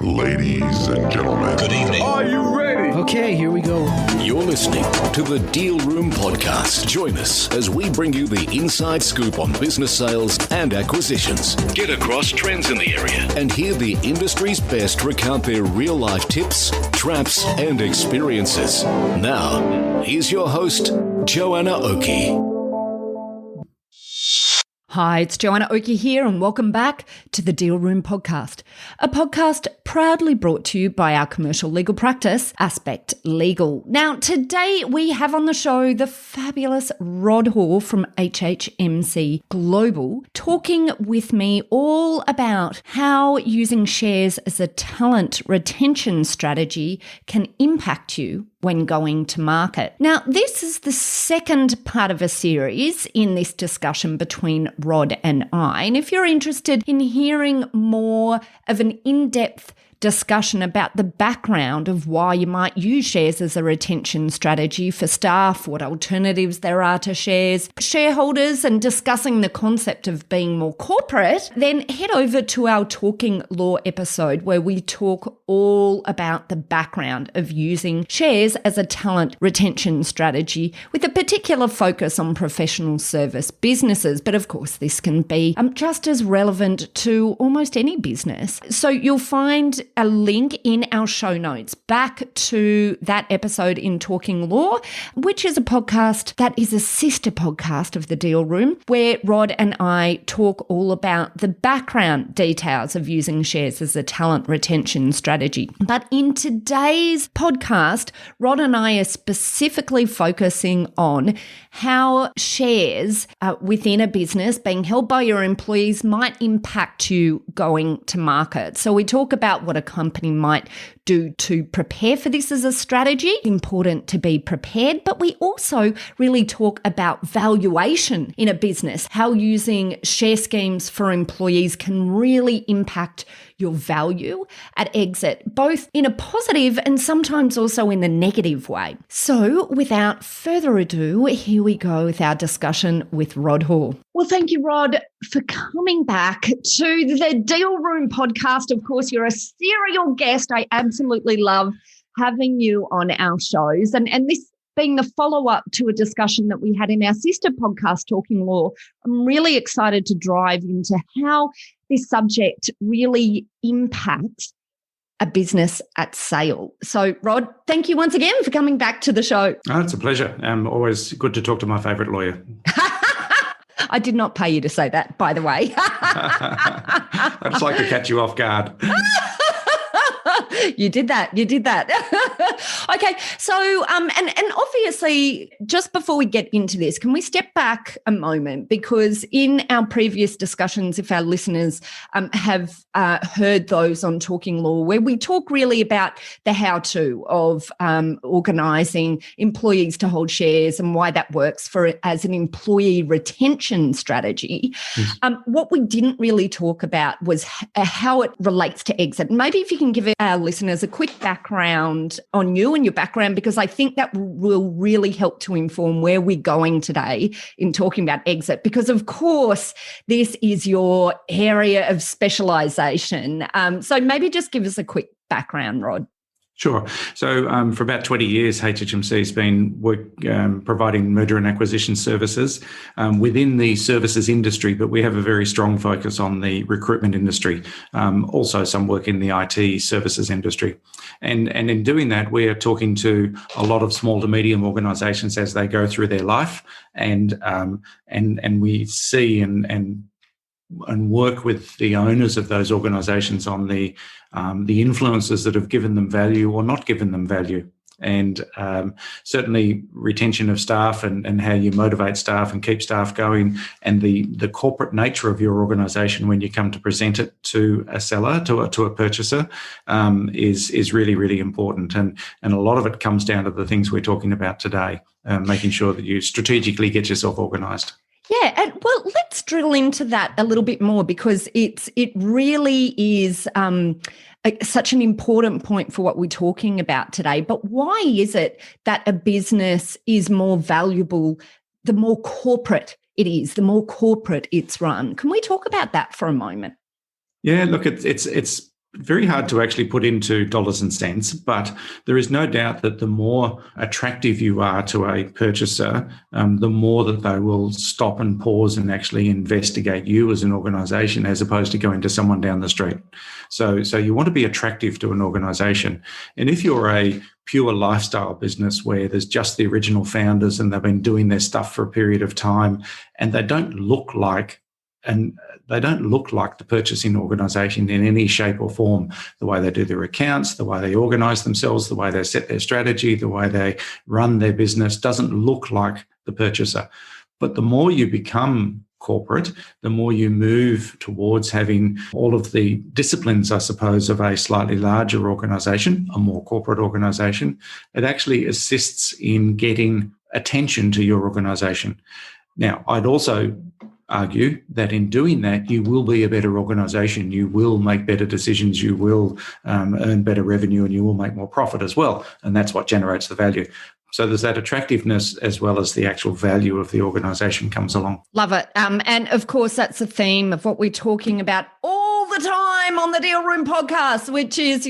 Ladies and gentlemen, Good evening. Are you ready? Okay, here we go. You're listening to the Deal Room Podcast. Join us as we bring you the inside scoop on business sales and acquisitions. Get across trends in the area and hear the industry's best recount their real-life tips, traps, and experiences. Now, here's your host, Joanna Oakey. Hi, it's Joanna Oakey here and welcome back to the Deal Room Podcast, a podcast proudly brought to you by our commercial legal practice, Aspect Legal. Now, today we have on the show the fabulous Rod Hore from HHMC Global talking with me all about how using shares as a talent retention strategy can impact you when going to market. Now, this is the second part of a series in this discussion between Rod and I. And if you're interested in hearing more of an in-depth discussion about the background of why you might use shares as a retention strategy for staff, what alternatives there are to shares, shareholders, and discussing the concept of being more corporate, then head over to our Talking Law episode where we talk all about the background of using shares as a talent retention strategy with a particular focus on professional service businesses. But of course, this can be just as relevant to almost any business. So you'll find a link in our show notes back to that episode in Talking Law, which is a podcast that is a sister podcast of The Deal Room, where Rod and I talk all about the background details of using shares as a talent retention strategy. But in today's podcast, Rod and I are specifically focusing on how shares within a business being held by your employees might impact you going to market. So we talk about what a company might do to prepare for this as a strategy. It's important to be prepared, but we also really talk about valuation in a business, how using share schemes for employees can really impact your value at exit, both in a positive and sometimes also in a negative way. So without further ado, here we go with our discussion with Rod Hore. Well, thank you, Rod, for coming back to the Deal Room Podcast. Of course, you're a serial guest. I absolutely love having you on our shows. And this being the follow-up to a discussion that we had in our sister podcast, Talking Law, I'm really excited to drive into how this subject really impacts a business at sale. So, Rod, thank you once again for coming back to the show. Oh, it's a pleasure. Always good to talk to my favourite lawyer. I did not pay you to say that, by the way. I just like to catch you off guard. You did that. Okay. So, and obviously, just before we get into this, can we step back a moment? Because in our previous discussions, if our listeners have heard those on Talking Law, where we talk really about the how-to of organising employees to hold shares and why that works as an employee retention strategy, what we didn't really talk about was how it relates to exit. Maybe if you can give our listeners a quick background on you and your background, because I think that will really help to inform where we're going today in talking about exit, because of course this is your area of specialisation. So maybe just give us a quick background, Rod. Sure. So for about 20 years, HHMC has been providing merger and acquisition services within the services industry, but we have a very strong focus on the recruitment industry, also some work in the IT services industry. And in doing that, we are talking to a lot of small to medium organisations as they go through their life, and we see and work with the owners of those organisations on the influences that have given them value or not given them value. And certainly retention of staff and how you motivate staff and keep staff going, and the corporate nature of your organisation when you come to present it to a seller, to a purchaser, is really, really important. And a lot of it comes down to the things we're talking about today, making sure that you strategically get yourself organised. Yeah, and well, let's drill into that a little bit more, because it really is such an important point for what we're talking about today. But why is it that a business is more valuable the more corporate it is, the more corporate it's run? Can we talk about that for a moment? Yeah, look, it's very hard to actually put into dollars and cents, but there is no doubt that the more attractive you are to a purchaser, the more that they will stop and pause and actually investigate you as an organisation, as opposed to going to someone down the street. So you want to be attractive to an organisation. And if you're a pure lifestyle business where there's just the original founders and they've been doing their stuff for a period of time and they don't look like the purchasing organisation in any shape or form, the way they do their accounts, the way they organise themselves, the way they set their strategy, the way they run their business doesn't look like the purchaser. But the more you become corporate, the more you move towards having all of the disciplines, I suppose, of a slightly larger organisation, a more corporate organisation. It actually assists in getting attention to your organisation. Now, I'd also argue that in doing that, you will be a better organisation, you will make better decisions, you will earn better revenue, and you will make more profit as well. And that's what generates the value. So there's that attractiveness as well as the actual value of the organisation comes along. Love it. And of course, that's the theme of what we're talking about all the time on the Deal Room podcast, which is,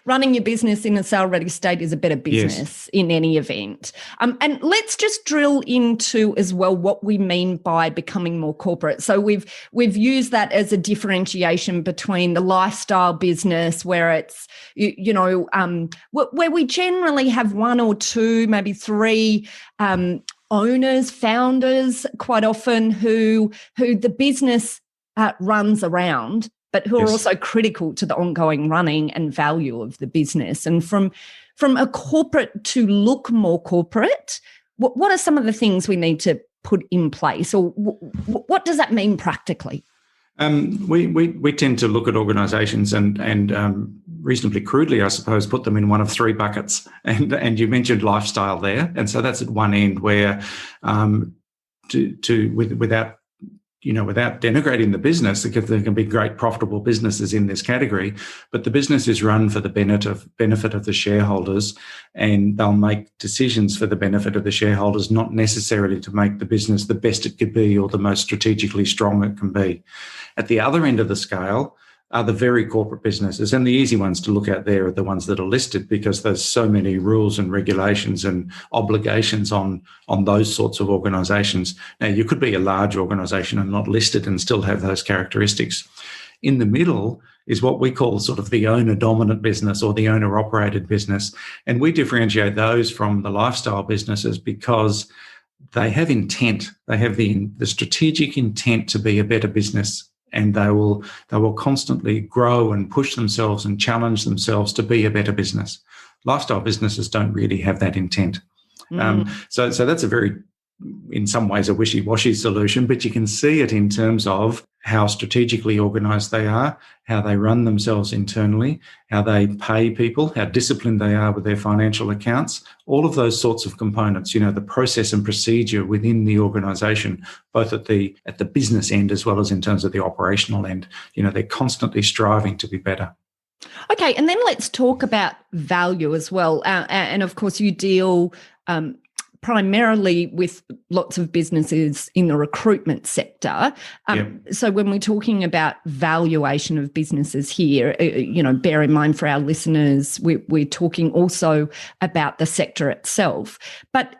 running your business in a sale-ready state is a better business in any event. And let's just drill into as well what we mean by becoming more corporate. So we've used that as a differentiation between the lifestyle business, where it's, where we generally have one or two, maybe three owners, founders, quite often who the business runs around, but who are also critical to the ongoing running and value of the business. And from a corporate to look more corporate, what are some of the things we need to put in place, or what does that mean practically? We tend to look at organisations and reasonably crudely, I suppose, put them in one of three buckets. And you mentioned lifestyle there, and so that's at one end where, without denigrating the business, because there can be great profitable businesses in this category, but the business is run for the benefit of the shareholders, and they'll make decisions for the benefit of the shareholders, not necessarily to make the business the best it could be or the most strategically strong it can be. At the other end of the scale are the very corporate businesses, and the easy ones to look at there are the ones that are listed, because there's so many rules and regulations and obligations on those sorts of organisations. Now, you could be a large organisation and not listed and still have those characteristics. In the middle is what we call sort of the owner-dominant business or the owner-operated business, and we differentiate those from the lifestyle businesses because they have intent. They have the strategic intent to be a better business, and they will constantly grow and push themselves and challenge themselves to be a better business. Lifestyle businesses don't really have that intent. So that's a very, in some ways, a wishy-washy solution, but you can see it in terms of how strategically organised they are, how they run themselves internally, how they pay people, how disciplined they are with their financial accounts, all of those sorts of components, the process and procedure within the organisation, both at the business end as well as in terms of the operational end. They're constantly striving to be better. Okay, and then let's talk about value as well. And of course, you deal primarily with lots of businesses in the recruitment sector. So when we're talking about valuation of businesses here, bear in mind for our listeners, we're talking also about the sector itself. But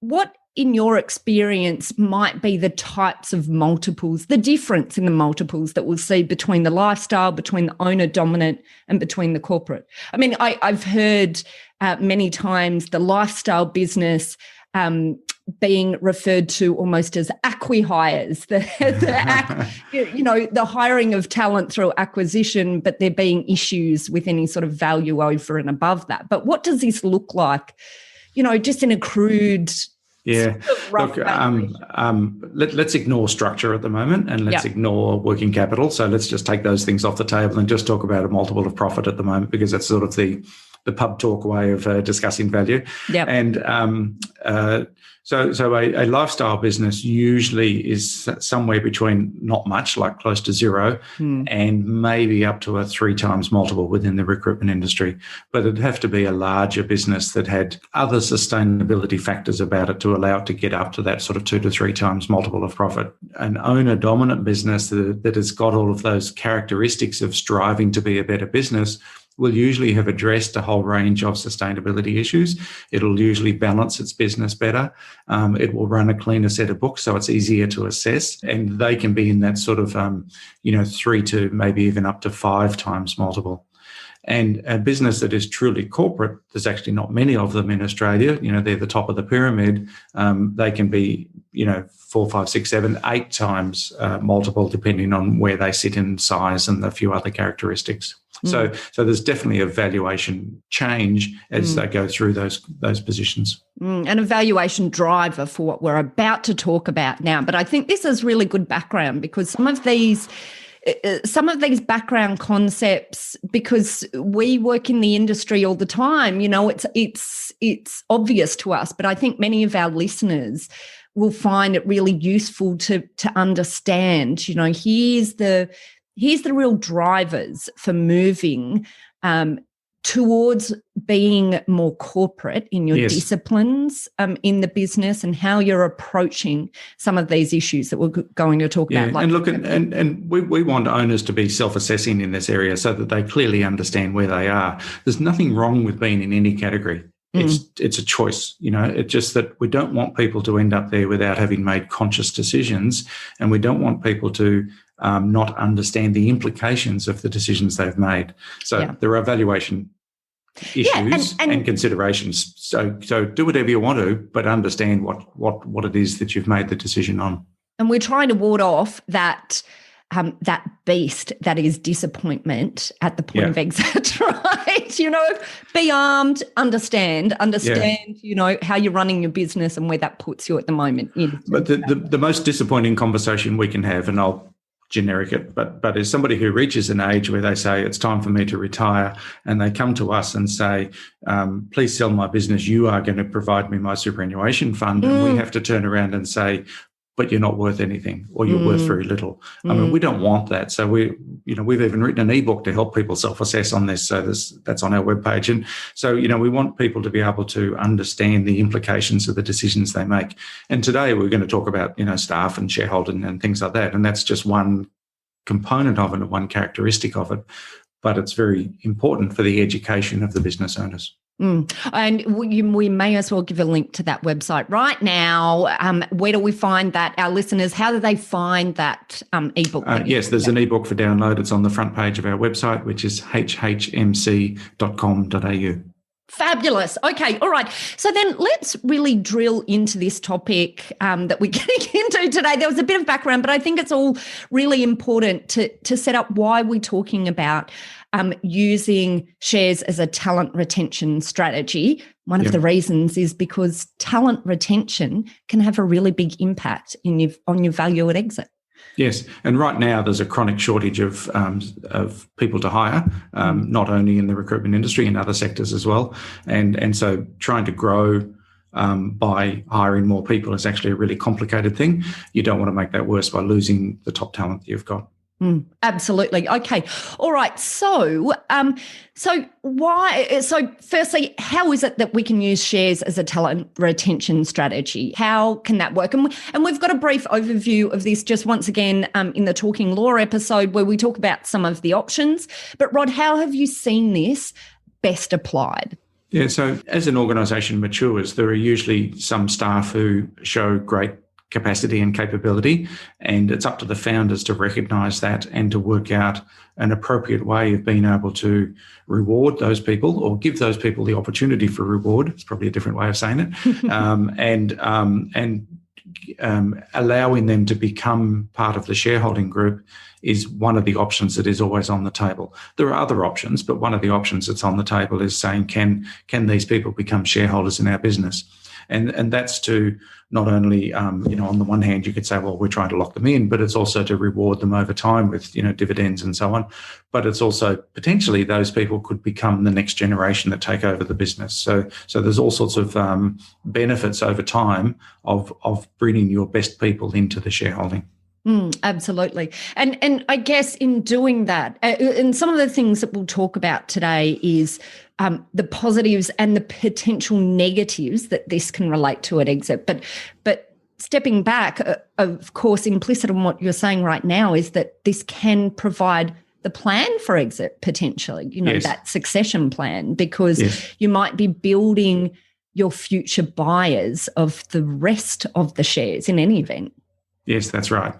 what, in your experience, might be the types of multiples, the difference in the multiples that we'll see between the lifestyle, between the owner-dominant and between the corporate? I mean, I've heard many times the lifestyle business being referred to almost as acqui-hires, the hiring of talent through acquisition, but there being issues with any sort of value over and above that. But what does this look like, just in a crude... Yeah, look, let's ignore structure at the moment, and let's ignore working capital. So let's just take those things off the table and just talk about a multiple of profit at the moment, because that's sort of the the pub talk way of discussing value. Yep. And so a lifestyle business usually is somewhere between not much, like close to zero, and maybe up to a 3 times multiple within the recruitment industry. But it'd have to be a larger business that had other sustainability factors about it to allow it to get up to that sort of 2 to 3 times multiple of profit. An owner-dominant business that has got all of those characteristics of striving to be a better business will usually have addressed a whole range of sustainability issues. It'll usually balance its business better. It will run a cleaner set of books, so it's easier to assess. And they can be in that sort of, 3 to maybe even up to 5 times multiple. And a business that is truly corporate, there's actually not many of them in Australia. They're the top of the pyramid. They can be, 4, 5, 6, 7, 8 times multiple, depending on where they sit in size and a few other characteristics. So there's definitely a valuation change as they go through those positions. And a valuation driver for what we're about to talk about now. But I think this is really good background, because some of these background concepts, because we work in the industry all the time, it's obvious to us, but I think many of our listeners will find it really useful to understand, here's the real drivers for moving towards being more corporate in your disciplines in the business, and how you're approaching some of these issues that we're going to talk about. And look, and we want owners to be self-assessing in this area so that they clearly understand where they are. There's nothing wrong with being in any category. It's a choice, It's just that we don't want people to end up there without having made conscious decisions, and we don't want people to not understand the implications of the decisions they've made. So there are valuation issues and considerations. So do whatever you want to, but understand what it is that you've made the decision on. And we're trying to ward off that beast that is disappointment at the point of exit, right? Be armed, understand, how you're running your business and where that puts you at the moment. But the most disappointing conversation we can have, and I'll generic it, but as somebody who reaches an age where they say it's time for me to retire, and they come to us and say, please sell my business, you are going to provide me my superannuation fund, and we have to turn around and say, but you're not worth anything, or you're worth very little. I mean, we don't want that. So we've even written an ebook to help people self-assess on this. So that's on our webpage. And so, we want people to be able to understand the implications of the decisions they make. And today we're going to talk about, staff and shareholding and things like that. And that's just one component of it, and one characteristic of it. But it's very important for the education of the business owners. And we may as well give a link to that website right now. Where do we find that? Our listeners, how do they find that ebook? Yes, there's an ebook for download. It's on the front page of our website, which is hhmc.com.au. Fabulous. Okay. All right. So then let's really drill into this topic that we're getting into today. There was a bit of background, but I think it's all really important to set up why we're talking about using shares as a talent retention strategy. One of the reasons is because talent retention can have a really big impact on your value at exit. Yes, and right now there's a chronic shortage of people to hire, not only in the recruitment industry, in other sectors as well. And so trying to grow by hiring more people is actually a really complicated thing. You don't want to make that worse by losing the top talent that you've got. Absolutely. Okay. All right. So firstly, how is it that we can use shares as a talent retention strategy? How can that work? And we've got a brief overview of this just once again in the Talking Law episode, where we talk about some of the options. But Rod, how have you seen this best applied? Yeah. So as an organisation matures, there are usually some staff who show great capacity and capability, and it's up to the founders to recognise that and to work out an appropriate way of being able to reward those people, or give those people the opportunity for reward. It's probably a different way of saying it, and allowing them to become part of the shareholding group is one of the options that is always on the table. There are other options, but one of the options that's on the table is saying, can these people become shareholders in our business? And that's to not only, on the one hand, you could say, well, we're trying to lock them in, but it's also to reward them over time with, dividends and so on. But it's also potentially those people could become the next generation that take over the business. So there's all sorts of benefits over time of bringing your best people into the shareholding. Absolutely. And I guess in doing that, and some of the things that we'll talk about today is the positives and the potential negatives that this can relate to at exit. But stepping back, of course, implicit in what you're saying right now is that this can provide the plan for exit potentially, Yes. that succession plan, because you might be building your future buyers of the rest of the shares in any event. Yes, that's right.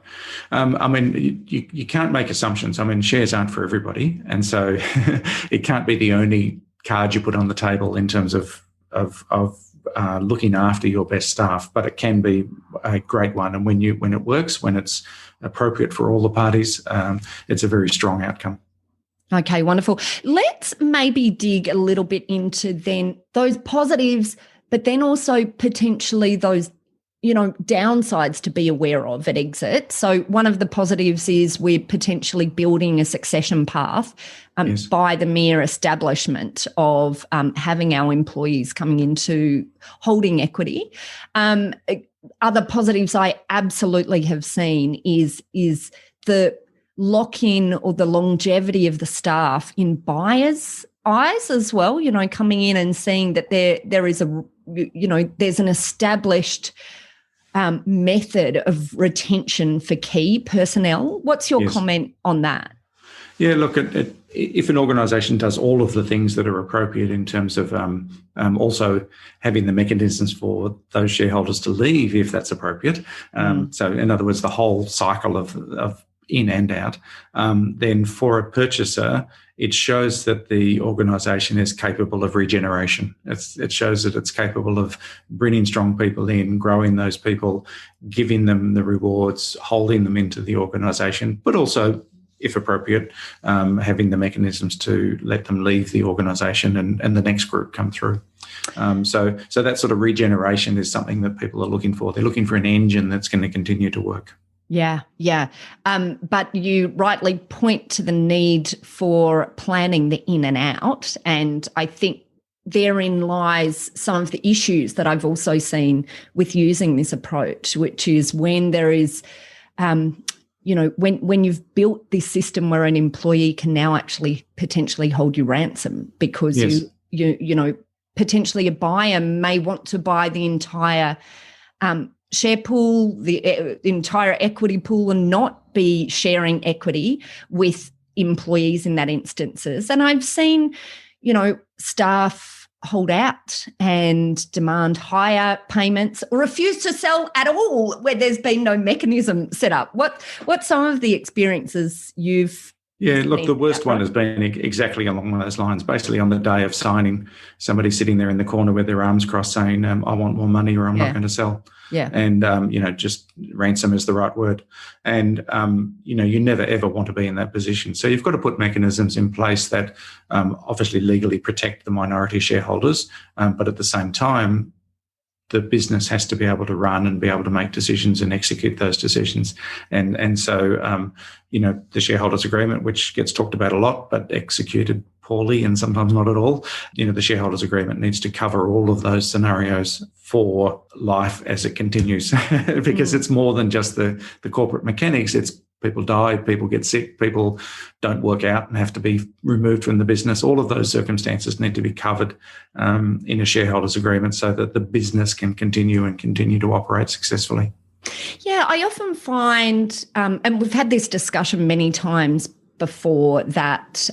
You can't make assumptions. Shares aren't for everybody. And so it can't be the only card you put on the table in terms of looking after your best staff, but it can be a great one. And when it works, when it's appropriate for all the parties, it's a very strong outcome. Okay, wonderful. Let's maybe dig a little bit into then those positives, but then also potentially those downsides to be aware of at exit. So one of the positives is we're potentially building a succession path by the mere establishment of having our employees coming into holding equity. Other positives I absolutely have seen is the lock-in or the longevity of the staff in buyers' eyes as well, coming in and seeing that there is there's an established method of retention for key personnel. What's your comment on that? Yeah, look, if an organisation does all of the things that are appropriate in terms of also having the mechanisms for those shareholders to leave if that's appropriate, so in other words, the whole cycle of in and out, then for a purchaser, it shows that the organisation is capable of regeneration. It shows that it's capable of bringing strong people in, growing those people, giving them the rewards, holding them into the organisation, but also, if appropriate, having the mechanisms to let them leave the organisation and the next group come through. So that sort of regeneration is something that people are looking for. They're looking for an engine that's going to continue to work. Yeah. But you rightly point to the need for planning the in and out. And I think therein lies some of the issues that I've also seen with using this approach, which is when there is, when you've built this system where an employee can now actually potentially hold you ransom because you potentially a buyer may want to buy the entire share pool, the entire equity pool, and not be sharing equity with employees in that instances. And I've seen, staff hold out and demand higher payments or refuse to sell at all where there's been no mechanism set up. What's some of the experiences you've look, the worst one has been exactly along those lines. Basically, on the day of signing, somebody sitting there in the corner with their arms crossed saying, I want more money or I'm not going to sell. Yeah. And, just ransom is the right word. And, you never, ever want to be in that position. So you've got to put mechanisms in place that obviously legally protect the minority shareholders, but at the same time, the business has to be able to run and be able to make decisions and execute those decisions. And so, the shareholders agreement, which gets talked about a lot, but executed poorly and sometimes not at all, the shareholders agreement needs to cover all of those scenarios for life as it continues because it's more than just the corporate mechanics. It's people die, people get sick, people don't work out and have to be removed from the business. All of those circumstances need to be covered in a shareholders agreement so that the business can continue to operate successfully. Yeah, I often find, and we've had this discussion many times before, that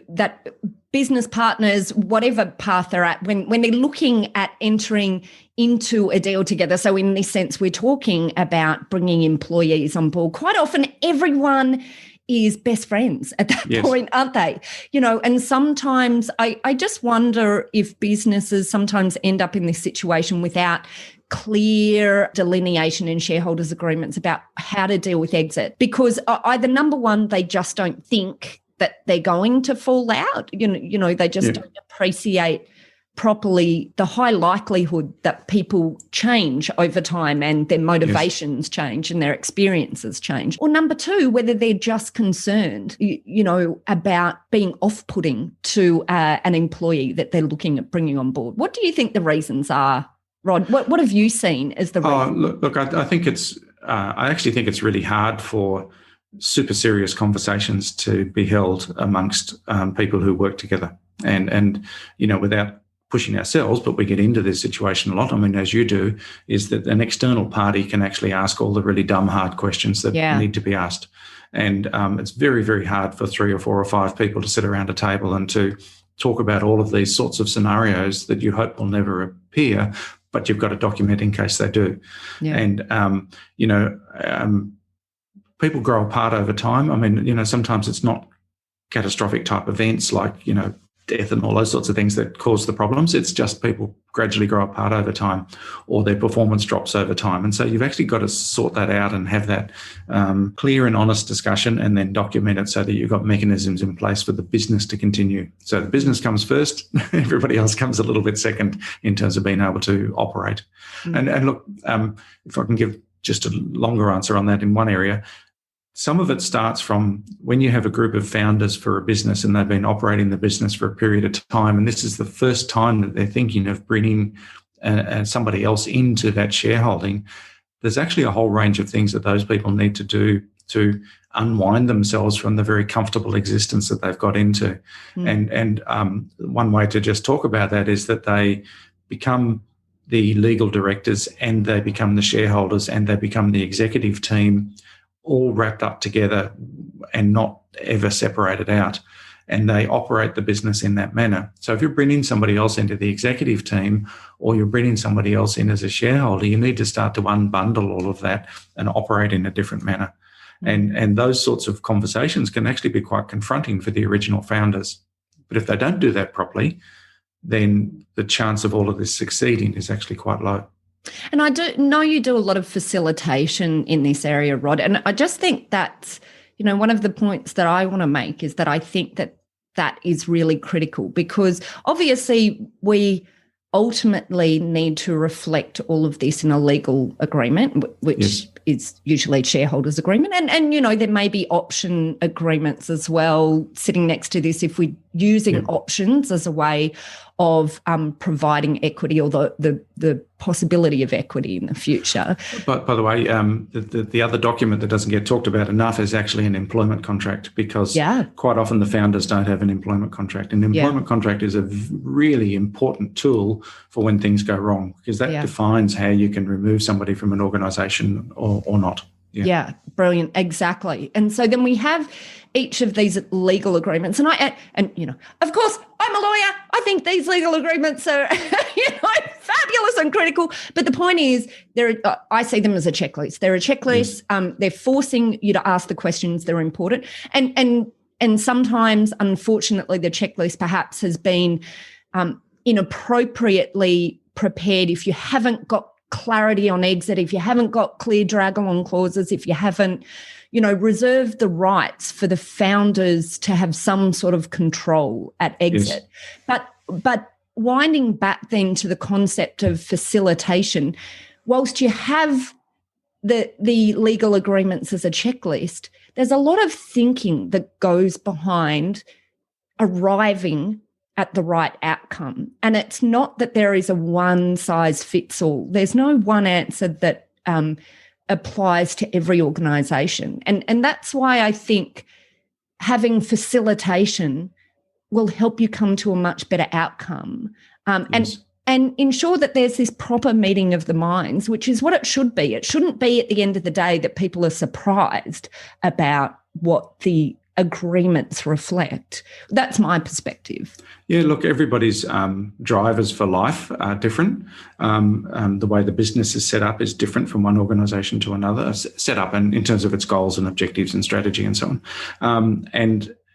that business partners, whatever path they're at, when they're looking at entering into a deal together, so in this sense, we're talking about bringing employees on board, quite often everyone is best friends at that point, aren't they? And sometimes I just wonder if businesses sometimes end up in this situation without clear delineation in shareholders' agreements about how to deal with exit, because either number one, they just don't think that they're going to fall out. They just don't appreciate properly the high likelihood that people change over time and their motivations change and their experiences change. Or number two, whether they're just concerned, about being off-putting to an employee that they're looking at bringing on board. What do you think the reasons are, Rod? What have you seen as the reason? Look, I think it's. I actually think it's really hard for super serious conversations to be held amongst people who work together, and without pushing ourselves, but we get into this situation a lot. I mean, as you do, is that an external party can actually ask all the really dumb, hard questions that need to be asked. And it's very, very hard for 3 or 4 or 5 people to sit around a table and to talk about all of these sorts of scenarios that you hope will never appear, but you've got to document in case they do. Yeah. And, people grow apart over time. I mean, sometimes it's not catastrophic type events like, death and all those sorts of things that cause the problems. It's just people gradually grow apart over time, or their performance drops over time. And so you've actually got to sort that out and have that clear and honest discussion, and then document it so that you've got mechanisms in place for the business to continue. So the business comes first, everybody else comes a little bit second in terms of being able to operate. Mm-hmm. And look, if I can give just a longer answer on that in one area, some of it starts from when you have a group of founders for a business and they've been operating the business for a period of time, and this is the first time that they're thinking of bringing somebody else into that shareholding. There's actually a whole range of things that those people need to do to unwind themselves from the very comfortable existence that they've got into. And one way to just talk about that is that they become the legal directors, and they become the shareholders, and they become the executive team, all wrapped up together and not ever separated out. And they operate the business in that manner. So if you're bringing somebody else into the executive team, or you're bringing somebody else in as a shareholder, you need to start to unbundle all of that and operate in a different manner. And those sorts of conversations can actually be quite confronting for the original founders. But if they don't do that properly, then the chance of all of this succeeding is actually quite low. And I do know you do a lot of facilitation in this area, Rod. And I just think that's, one of the points that I want to make is that I think that is really critical, because obviously we ultimately need to reflect all of this in a legal agreement, which is usually shareholders agreement. And there may be option agreements as well sitting next to this if we're using options as a way of providing equity, or the possibility of equity in the future. But by the way, the other document that doesn't get talked about enough is actually an employment contract, because quite often the founders don't have an employment contract. And an employment contract is a really important tool for when things go wrong, because that defines how you can remove somebody from an organisation or not. Yeah, brilliant. Exactly. And so then we have each of these legal agreements. And of course, I'm a lawyer. I think these legal agreements are, fabulous and critical. But the point is, I see them as a checklist. They're a checklist. They're forcing you to ask the questions that are important. And sometimes, unfortunately, the checklist perhaps has been inappropriately prepared if you haven't got clarity on exit, if you haven't got clear drag-along clauses, if you haven't, reserved the rights for the founders to have some sort of control at exit. Yes. But winding back then to the concept of facilitation, whilst you have the legal agreements as a checklist, there's a lot of thinking that goes behind arriving at the right outcome. And it's not that there is a one size fits all. There's no one answer that applies to every organisation. And that's why I think having facilitation will help you come to a much better outcome. And ensure that there's this proper meeting of the minds, which is what it should be. It shouldn't be at the end of the day that people are surprised about what the agreements reflect. That's my perspective. Yeah, look, everybody's drivers for life are different. The way the business is set up is different from one organisation to another, set up and in terms of its goals and objectives and strategy and so on.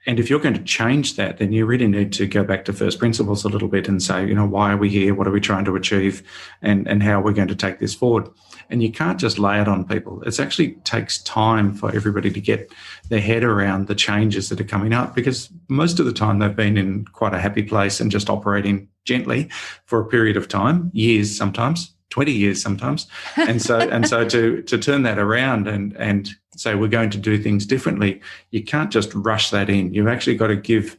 And if you're going to change that, then you really need to go back to first principles a little bit and say, why are we here? What are we trying to achieve? And how are we going to take this forward? And you can't just lay it on people. It actually takes time for everybody to get their head around the changes that are coming up, because most of the time they've been in quite a happy place and just operating gently, for a period of time, years sometimes, 20 years sometimes. And so to turn that around and say we're going to do things differently, you can't just rush that in. You've actually got to give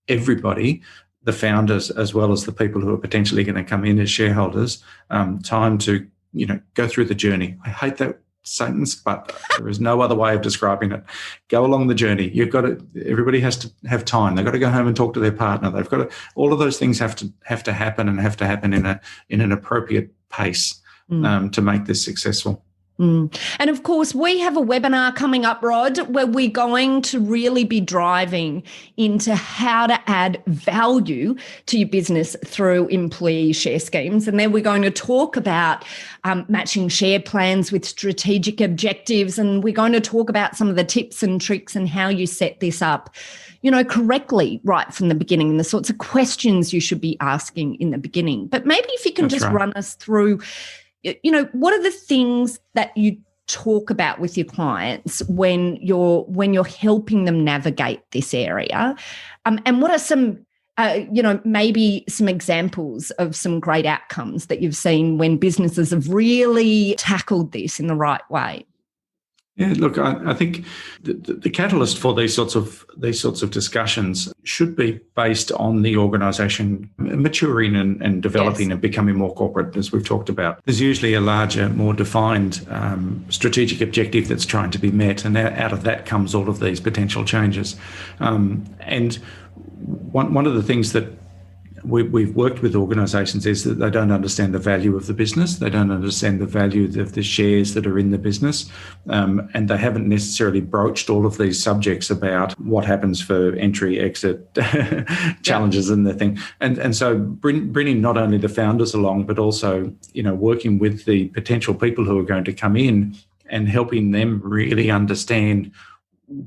everybody, the founders as well as the people who are potentially going to come in as shareholders, time to go through the journey. I hate that sentence, but there is no other way of describing it. Go along the journey. Everybody has to have time. They've got to go home and talk to their partner. They've got to, all of those things have to happen in an appropriate pace to make this successful. And of course, we have a webinar coming up, Rod, where we're going to really be driving into how to add value to your business through employee share schemes. And then we're going to talk about matching share plans with strategic objectives. And we're going to talk about some of the tips and tricks and how you set this up, correctly right from the beginning and the sorts of questions you should be asking in the beginning. But maybe if you can run us through, what are the things that you talk about with your clients when you're helping them navigate this area? And what are some, maybe some examples of some great outcomes that you've seen when businesses have really tackled this in the right way? Yeah, look, I think the catalyst for these sorts of discussions should be based on the organisation maturing and developing and becoming more corporate, as we've talked about. There's usually a larger, more defined strategic objective that's trying to be met, and out of that comes all of these potential changes. And one of the things that we've worked with organisations is that they don't understand the value of the business. They don't understand the value of the shares that are in the business. And they haven't necessarily broached all of these subjects about what happens for entry, exit, challenges and the thing. And so bringing not only the founders along, but also, working with the potential people who are going to come in and helping them really understand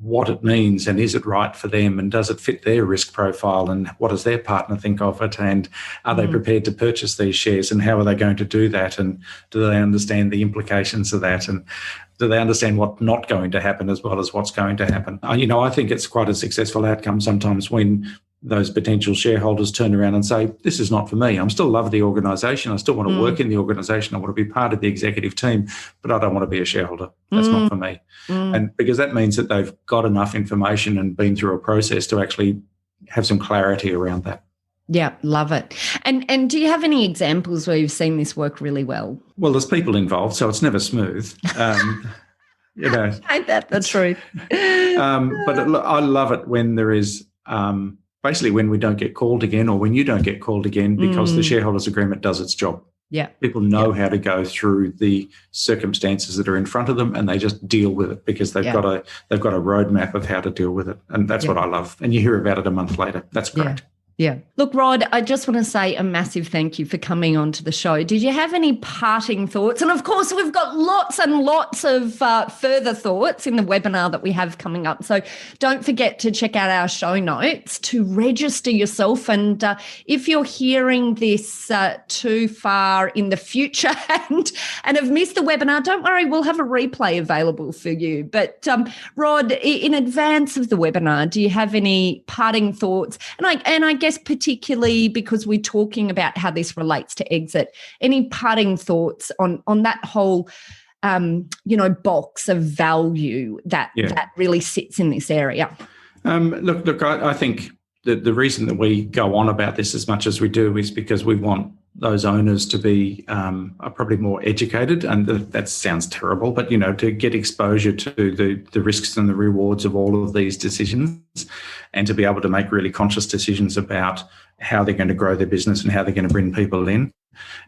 what it means and is it right for them and does it fit their risk profile and what does their partner think of it and are they prepared to purchase these shares and how are they going to do that and do they understand the implications of that and do they understand what's not going to happen as well as what's going to happen. I think it's quite a successful outcome sometimes when those potential shareholders turn around and say, this is not for me. I still love the organisation. I still want to work in the organisation. I want to be part of the executive team, but I don't want to be a shareholder. That's not for me. And because that means that they've got enough information and been through a process to actually have some clarity around that. Yeah, love it. And do you have any examples where you've seen this work really well? Well, there's people involved, so it's never smooth. Ain't that the truth? But I love it when there is basically when we don't get called again or when you don't get called again because the shareholders agreement does its job. Yeah. People know how to go through the circumstances that are in front of them and they just deal with it because they've got a roadmap of how to deal with it. And that's what I love. And you hear about it a month later. That's great. Yeah. Look, Rod, I just want to say a massive thank you for coming on to the show. Did you have any parting thoughts? And of course, we've got lots and lots of further thoughts in the webinar that we have coming up. So don't forget to check out our show notes to register yourself. And if you're hearing this too far in the future and have missed the webinar, don't worry, we'll have a replay available for you. But Rod, in advance of the webinar, do you have any parting thoughts? And I guess particularly because we're talking about how this relates to exit, any parting thoughts on that whole, box of value that really sits in this area? Look, I think that the reason that we go on about this as much as we do is because we want those owners to be probably more educated, and that sounds terrible, but to get exposure to the risks and the rewards of all of these decisions, and to be able to make really conscious decisions about how they're going to grow their business and how they're going to bring people in.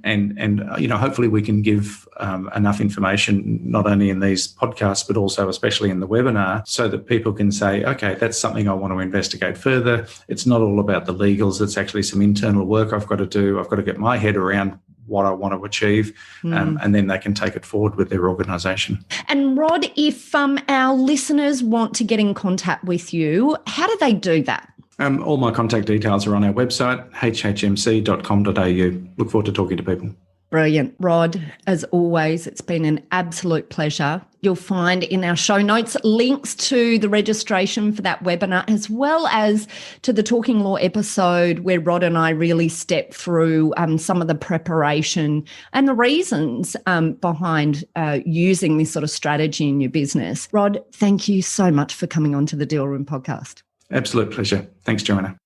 And hopefully we can give enough information, not only in these podcasts, but also especially in the webinar, so that people can say, okay, that's something I want to investigate further. It's not all about the legals. It's actually some internal work I've got to do. I've got to get my head around what I want to achieve, and then they can take it forward with their organisation. And Rod, if our listeners want to get in contact with you, how do they do that? All my contact details are on our website, hhmc.com.au. Look forward to talking to people. Brilliant. Rod, as always, it's been an absolute pleasure. You'll find in our show notes links to the registration for that webinar, as well as to the Talking Law episode where Rod and I really step through some of the preparation and the reasons behind using this sort of strategy in your business. Rod, thank you so much for coming on to the Deal Room podcast. Absolute pleasure. Thanks, Joanna.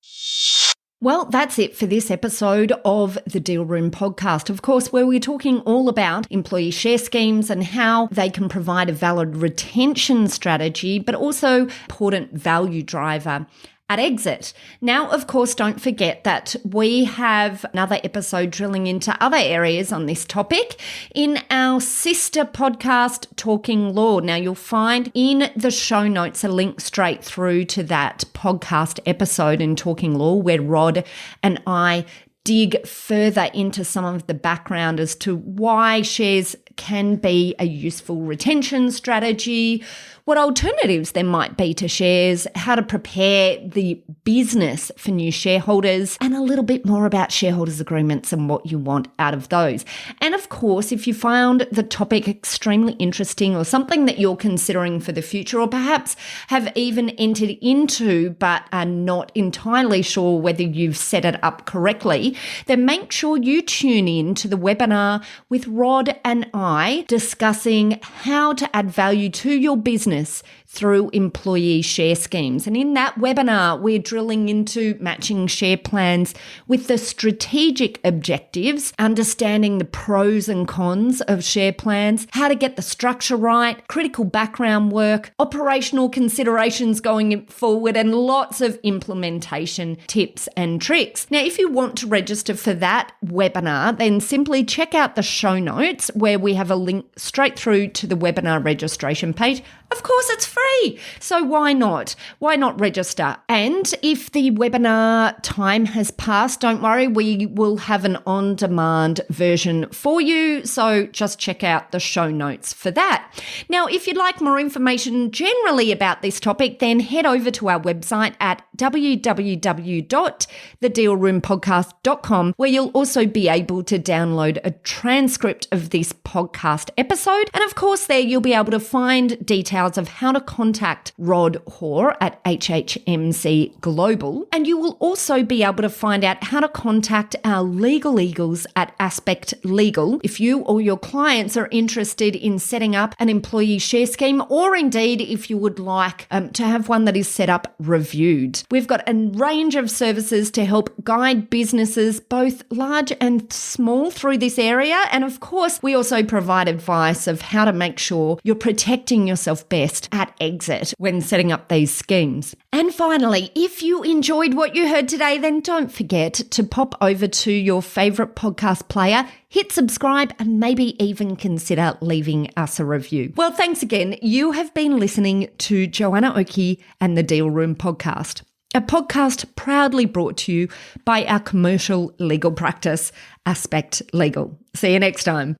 Well, that's it for this episode of the Deal Room podcast, of course, where we're talking all about employee share schemes and how they can provide a valid retention strategy, but also important value driver at exit. Now, of course, don't forget that we have another episode drilling into other areas on this topic in our sister podcast, Talking Law. Now, you'll find in the show notes a link straight through to that podcast episode in Talking Law where Rod and I dig further into some of the background as to why shares can be a useful retention strategy, what alternatives there might be to shares, how to prepare the business for new shareholders, and a little bit more about shareholders agreements and what you want out of those. And of course, if you found the topic extremely interesting or something that you're considering for the future, or perhaps have even entered into but are not entirely sure whether you've set it up correctly, then make sure you tune in to the webinar with Rod and I discussing how to add value to your business through employee share schemes. And in that webinar, we're drilling into matching share plans with the strategic objectives, understanding the pros and cons of share plans, how to get the structure right, critical background work, operational considerations going forward, and lots of implementation tips and tricks. Now, if you want to register for that webinar, then simply check out the show notes where we have a link straight through to the webinar registration page. Of course, it's free. So why not? Why not register? And if the webinar time has passed, don't worry, we will have an on-demand version for you. So just check out the show notes for that. Now, if you'd like more information generally about this topic, then head over to our website at www.thedealroompodcast.com, where you'll also be able to download a transcript of this podcast episode. And of course, there you'll be able to find details of how to contact Rod Hore at HHMC Global. And you will also be able to find out how to contact our legal eagles at Aspect Legal if you or your clients are interested in setting up an employee share scheme, or indeed if you would like to have one that is set up reviewed. We've got a range of services to help guide businesses, both large and small, through this area. And of course, we also provide advice of how to make sure you're protecting yourself best at exit when setting up these schemes. And finally, if you enjoyed what you heard today, then don't forget to pop over to your favorite podcast player, hit subscribe, and maybe even consider leaving us a review. Well, thanks again. You have been listening to Joanna Oakey and the Deal Room podcast, a podcast proudly brought to you by our commercial legal practice, Aspect Legal. See you next time.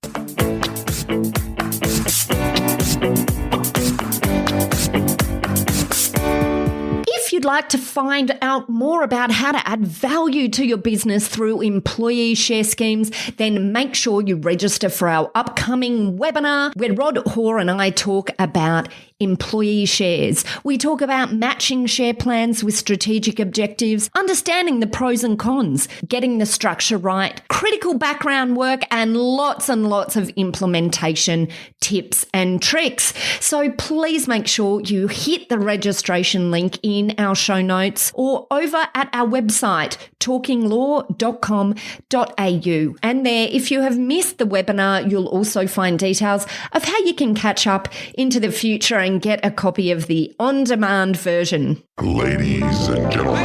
If you'd like to find out more about how to add value to your business through employee share schemes, then make sure you register for our upcoming webinar where Rod Hore and I talk about employee shares. We talk about matching share plans with strategic objectives, understanding the pros and cons, getting the structure right, critical background work, and lots of implementation tips and tricks. So please make sure you hit the registration link in our show notes or over at our website, talkinglaw.com.au. And there, if you have missed the webinar, you'll also find details of how you can catch up into the future and get a copy of the on-demand version. Ladies and gentlemen.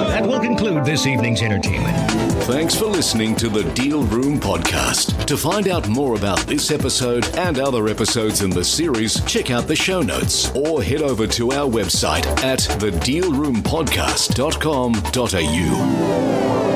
That will conclude this evening's entertainment. Thanks for listening to the Deal Room podcast. To find out more about this episode and other episodes in the series, check out the show notes or head over to our website at thedealroompodcast.com.au.